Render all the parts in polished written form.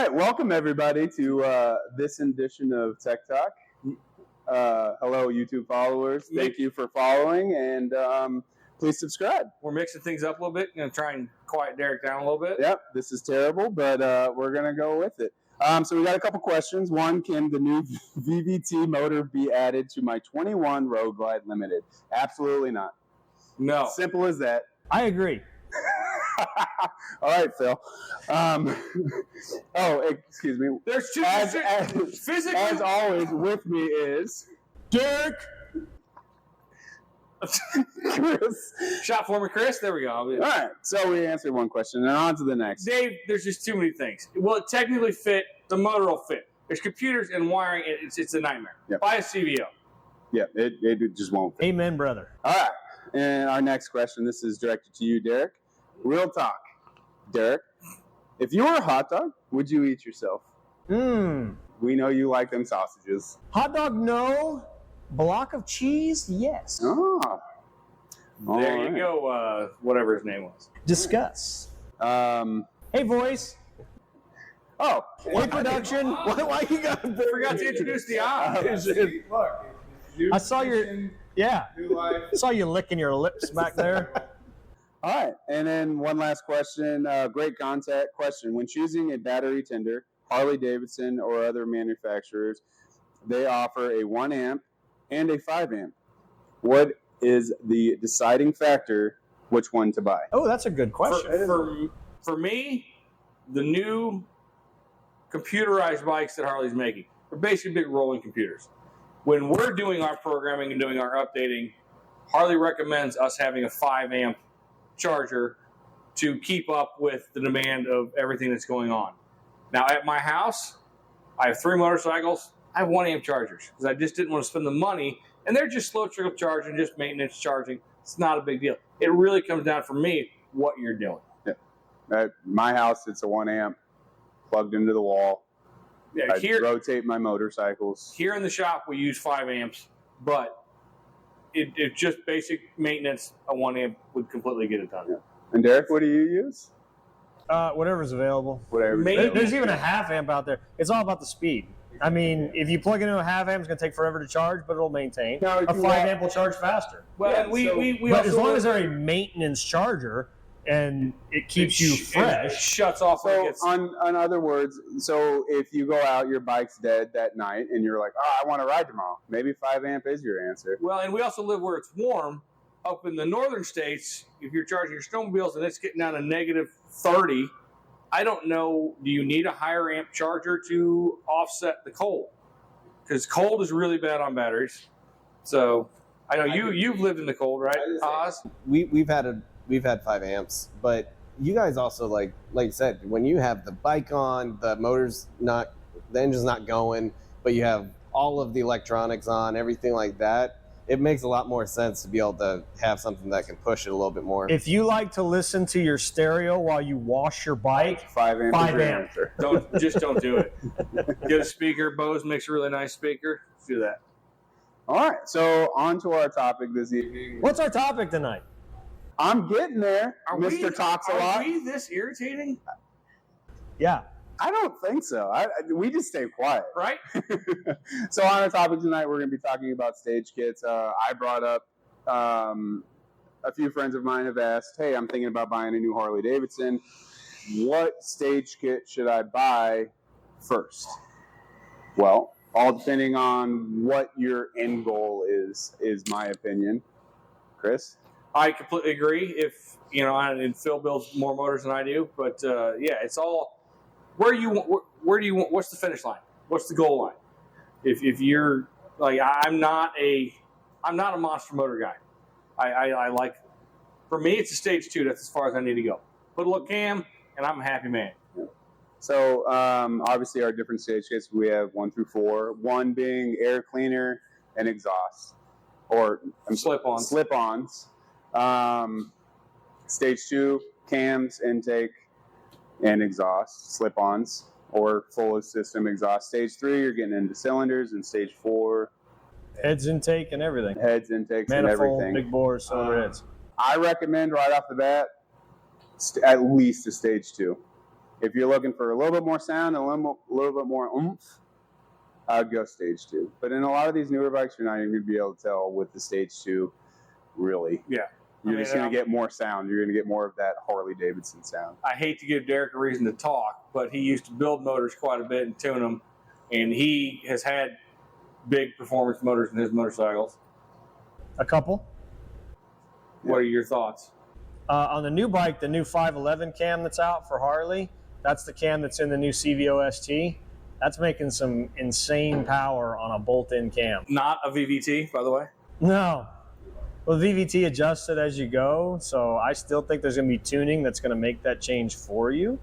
right, welcome everybody to this edition of Tech Talk. Hello, YouTube followers. Thank you for following, and please subscribe. We're mixing things up a little bit. Going to try and quiet Derek down a little bit. Yep, this is terrible, but we're going to go with it. So we got a couple questions. One, can the new VVT motor be added to my 21 Road Glide Limited? Absolutely not. No. Simple as that. I agree. All right, Phil. Excuse me. There's two. Physically, as always, with me is Derek. Chris. Shop for me, Chris. There we go. All right. So we answered one question, and on to the next. Dave, there's just too many things. Will it technically fit? The motor will fit. There's computers and wiring. It's a nightmare. Yep. Buy a CVO. Yeah, it just won't fit. Amen, brother. All right. And our next question, this is directed to you, Derek. Real talk. Derek, if you were a hot dog, would you eat yourself? We know you like them sausages. Hot dog, no. Block of cheese, yes. Oh. There you go. Whatever his name was. Discuss. Hey, voice. Oh. Hey, production. Why you got to Forgot to introduce the eyes. I saw your, I saw you licking your lips back there. All right. And then one last question. Great contact question. When choosing a battery tender, Harley-Davidson or other manufacturers, they offer a 1 amp and a 5 amp. What is the deciding factor which one to buy? Oh, that's a good question. For me, the new computerized bikes that Harley's making are basically big rolling computers. When we're doing our programming and doing our updating, Harley recommends us having a 5 amp charger to keep up with the demand of everything that's going on. Now at my house, I have 3 motorcycles. I have 1 amp chargers because I just didn't want to spend the money, and they're just slow trickle charging, just maintenance charging. It's not a big deal. It really comes down for me what you're doing. Yeah. At my house, it's a 1 amp plugged into the wall. Yeah, I rotate my motorcycles. Here in the shop, we use 5 amps, but it just basic maintenance, a 1 amp would completely get it done. Yeah. And Derek, what do you use? Whatever's available. Whatever. There's even a half amp out there. It's all about the speed. I mean, if you plug it into a half amp, it's going to take forever to charge, but it'll maintain. Now, a 5 amp will charge faster. Well, yeah, and we but as long as they're a maintenance charger and it keeps you fresh, it shuts off. When it gets... on other words, so if you go out, your bike's dead that night, and you're like, I want to ride tomorrow. Maybe 5 amp is your answer. Well, and we also live where it's warm. Up in the northern states, if you're charging your snowmobiles and it's getting down to negative 30, I don't know, do you need a higher amp charger to offset the cold? Because cold is really bad on batteries. So I know you've lived in the cold, right, Oz? We've had 5 amps, but you guys also like you said, when you have the bike on, the engine's not going, but you have all of the electronics on, everything like that, it makes a lot more sense to be able to have something that can push it a little bit more. if you like to listen to your stereo while you wash your bike, 5 amp. 5 amp. Don't do it. Get a speaker. Bose makes a really nice speaker. Do that. All right, so on to our topic this evening. What's our topic tonight? I'm getting there, Mr. Talks a Lot. Are we this irritating? Yeah. I don't think so. We just stay quiet. Right? So on our topic tonight, we're going to be talking about stage kits. I brought up, a few friends of mine have asked, hey, I'm thinking about buying a new Harley-Davidson. What stage kit should I buy first? Well, all depending on what your end goal is my opinion. Chris? I completely agree. If, and Phil builds more motors than I do, but it's all, where do you want, what's the finish line? What's the goal line? If you're like, I'm not a monster motor guy. I like, for me, it's a stage 2. That's as far as I need to go. Put a little cam, and I'm a happy man. So obviously our different stage kits, we have 1 through 4. 1 being air cleaner and exhaust, or slip-ons. Stage 2, cams, intake, and exhaust, slip-ons, or full system exhaust. Stage 3, you're getting into cylinders, and stage 4, heads intake and everything. Heads, intakes, manifold, and everything. big bores, cylinder heads. I recommend right off the bat at least a stage 2. If you're looking for a little bit more sound and a little bit more oomph, I'd go stage 2. But in a lot of these newer bikes, you're not even going to be able to tell with the stage 2, really. Yeah. You're just going to get more sound. You're going to get more of that Harley-Davidson sound. I hate to give Derek a reason to talk, but he used to build motors quite a bit and tune them, and he has had big performance motors in his motorcycles. A couple. What are your thoughts? On the new bike, the new 511 cam that's out for Harley, that's the cam that's in the new CVO ST. That's making some insane power on a bolt-in cam. Not a VVT, by the way. No. Well, VVT adjusts it as you go, so I still think there's going to be tuning that's going to make that change for you.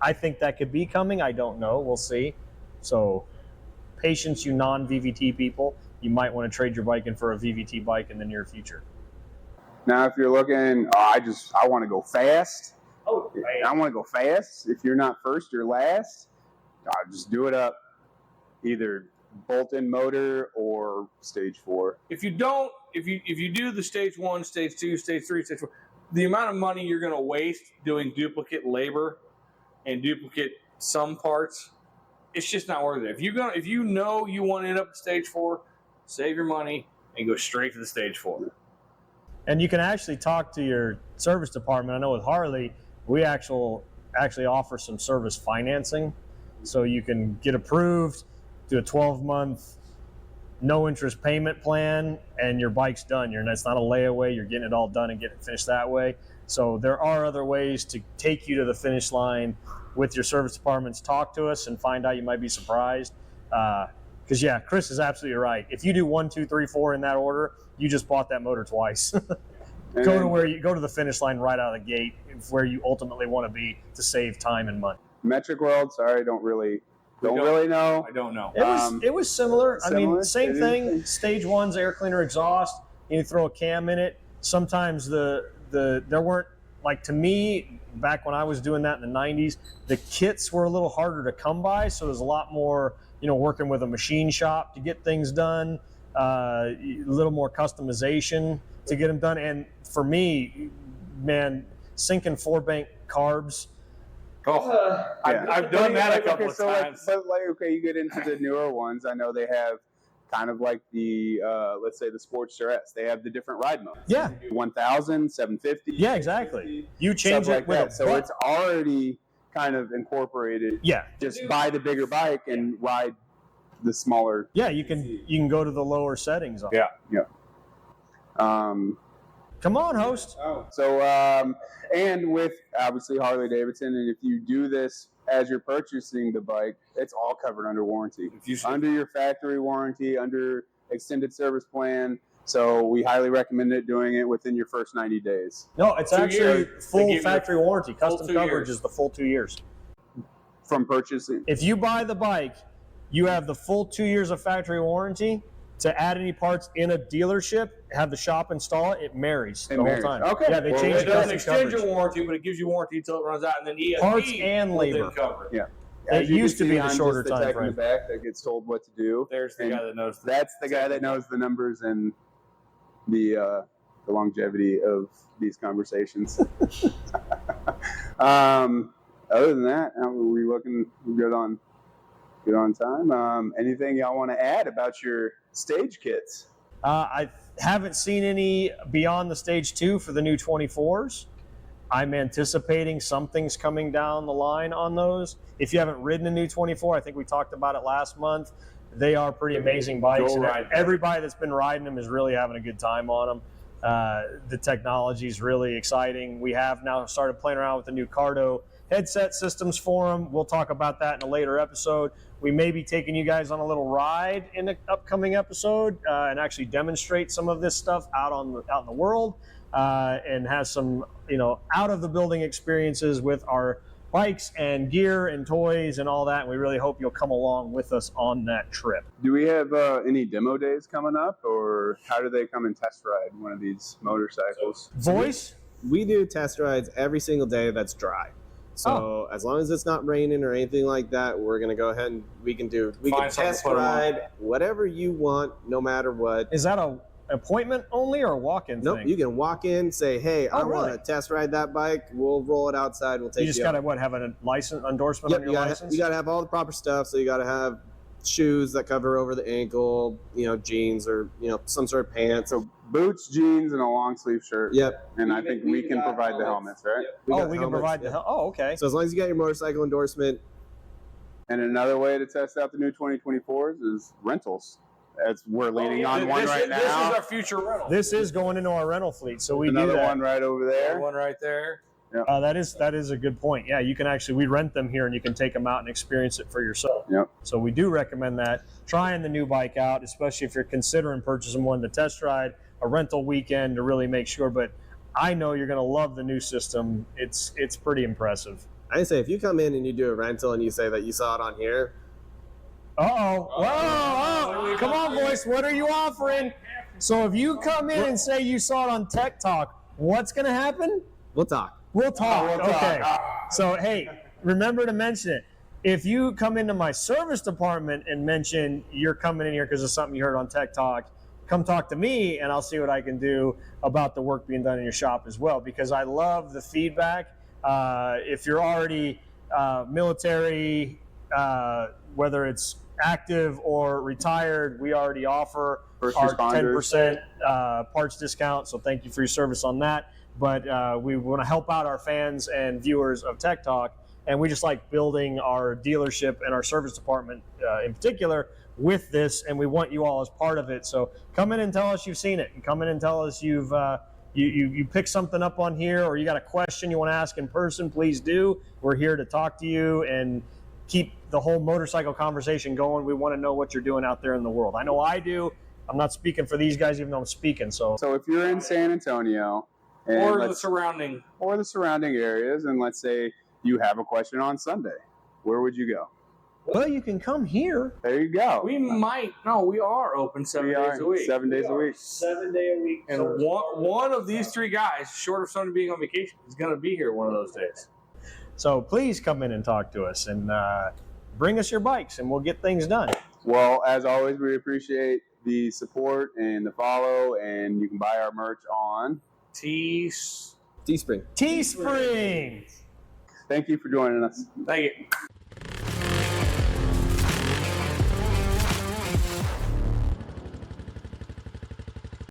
I think that could be coming. I don't know. We'll see. So patience, you non-VVT people. You might want to trade your bike in for a VVT bike in the near future. Now, if you're looking, I want to go fast. Oh, I want to go fast. If you're not first or last, just do it up. Either bolt-in motor or stage 4. If you do the stage 1, stage 2, stage 3, stage 4, the amount of money you're going to waste doing duplicate labor and duplicate some parts, it's just not worth it. If you know you want to end up at stage 4, save your money and go straight to the stage 4. And you can actually talk to your service department. I know with Harley, we actually offer some service financing. So you can get approved, do a 12-month no interest payment plan, and your bike's done. It's not a layaway. You're getting it all done and getting it finished that way. So there are other ways to take you to the finish line with your service departments. Talk to us and find out. You might be surprised. Because, yeah, Chris is absolutely right. If you do 1, 2, 3, 4 in that order, you just bought that motor twice. Go to the finish line right out of the gate, where you ultimately want to be to save time and money. Metric World, sorry, don't really know. I don't know. It was similar. I mean, same It thing. is. Stage 1's air cleaner exhaust. You throw a cam in it. Sometimes there weren't, like, to me, back when I was doing that in the 90s, the kits were a little harder to come by. So there's a lot more, working with a machine shop to get things done, a little more customization to get them done. And for me, man, sinking 4-bank carbs. I've done that a couple of times. You get into the newer ones. I know they have kind of like the, let's say the Sportster S. They have the different ride modes. Yeah. 1000, 750. Yeah, exactly. You change it with that. a So it's already kind of incorporated. Yeah. Just buy the bigger bike and ride the smaller. Yeah, you can go to the lower settings on it. Yeah. Come on, host. So, and with obviously Harley-Davidson, and if you do this as you're purchasing the bike, it's all covered under warranty. Under your factory warranty, under extended service plan. So we highly recommend doing it within your first 90 days. No, it's 2 actually years. full factory warranty. Custom 2 coverage years. is the full 2 years. From purchasing. If you buy the bike, you have the full 2 years of factory warranty. To add any parts in a dealership, have the shop install it, it marries the whole time. Okay. Yeah, they Well, change It the doesn't custom extend coverage. your warranty, but it gives you warranty until it runs out, and then ESP Parts and will then labor. cover it. Yeah. It As you used can to be see, the I'm shorter just the time tech in the frame. back that gets told what to do. There's the And guy that knows. That's the guy that knows the numbers and the longevity of these conversations. Other than that, we're looking good on time. Anything y'all want to add about your stage kits? I haven't seen any beyond the stage 2 for the new 24s. I'm anticipating something's coming down the line on those. If you haven't ridden a new 24, I think we talked about it last month. They are pretty amazing bikes. Go And ride them. everybody that's been riding them is really having a good time on them. The technology is really exciting. We have now started playing around with the new Cardo headset systems for them. We'll talk about that in a later episode. We may be taking you guys on a little ride in the upcoming episode and actually demonstrate some of this stuff out in the world and have some out of the building experiences with our bikes and gear and toys and all that. And we really hope you'll come along with us on that trip. Do we have any demo days coming up, or how do they come and test ride one of these motorcycles? Voice? We do test rides every single day that's dry. So as long as it's not raining or anything like that, we're gonna go ahead and we can Find something test to put 'em on. ride whatever you want, no matter what. Is that a appointment only or a walk-in Nope, thing? you can walk in, say, hey, I really? want to test ride that bike. We'll roll it outside. We'll take You just out. gotta have a license endorsement Yep, on your license. you got to have all the proper stuff. So you got to have shoes that cover over the ankle, jeans or some sort of pants. So boots, jeans, and a long sleeve shirt. Yep. And I think we can provide the helmets, right? Yep. We got can helmets, provide the yep. okay. So as long as you got your motorcycle endorsement. And another way to test out the new 2024s is rentals. We're leaning on one right now. This is our future rental. This is going into our rental fleet, so we Another do that. one right over there. One right there. That is a good point. Yeah, you can we rent them here and you can take them out and experience it for yourself. Yep. So we do recommend that. Trying the new bike out, especially if you're considering purchasing one to test ride, a rental weekend to really make sure. But I know you're going to love the new system. It's pretty impressive. I say if you come in and you do a rental and you say that you saw it on here. Whoa, come on, boys. What are you offering? So if you come in and say you saw it on Tech Talk, what's going to happen? We'll talk. We'll talk. We'll talk. Okay. So, hey, remember to mention it. If you come into my service department and mention you're coming in here because of something you heard on Tech Talk, come talk to me and I'll see what I can do about the work being done in your shop as well, because I love the feedback. If you're already military, whether it's active or retired, we already offer First our responders. 10% parts discount. So thank you for your service on that. But we want to help out our fans and viewers of Tech Talk, and we just like building our dealership and our service department in particular with this, and we want you all as part of it. So come in and tell us you've seen it, and come in and tell us you've you picked something up on here, or you got a question you want to ask in person. Please do. We're here to talk to you and keep the whole motorcycle conversation going. We want to know what you're doing out there in the world. I know I do. I'm not speaking for these guys, even though I'm speaking. So if you're in San Antonio, and Or the surrounding areas, and let's say you have a question on Sunday, where would you go? well, you can come here. There you go. we are open 7 days a week. 7 days a week. 7 day a week. And one of these three guys, short of somebody being on vacation, is going to be here one of those days. So please come in and talk to us and bring us your bikes, and we'll get things done. Well, as always, we appreciate the support and the follow, and you can buy our merch on Teespring. Teespring. Thank you for joining us. Thank you.